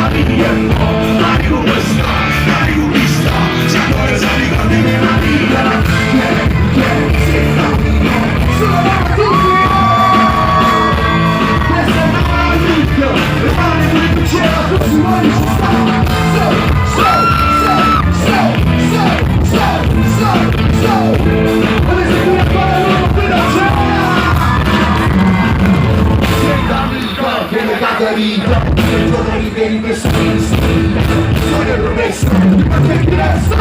viviendo. Hay un star, hay un lista, ya no eres amigo de la vida. Solo la tuya. Questa è la vita, rimane qui che c'era, così vuoi ci sta. Adesso qui ancora l'uomo per la cena. Che legate a vita, che giorno riveli che sono in stile, sono il rovescio, ma che ti resta?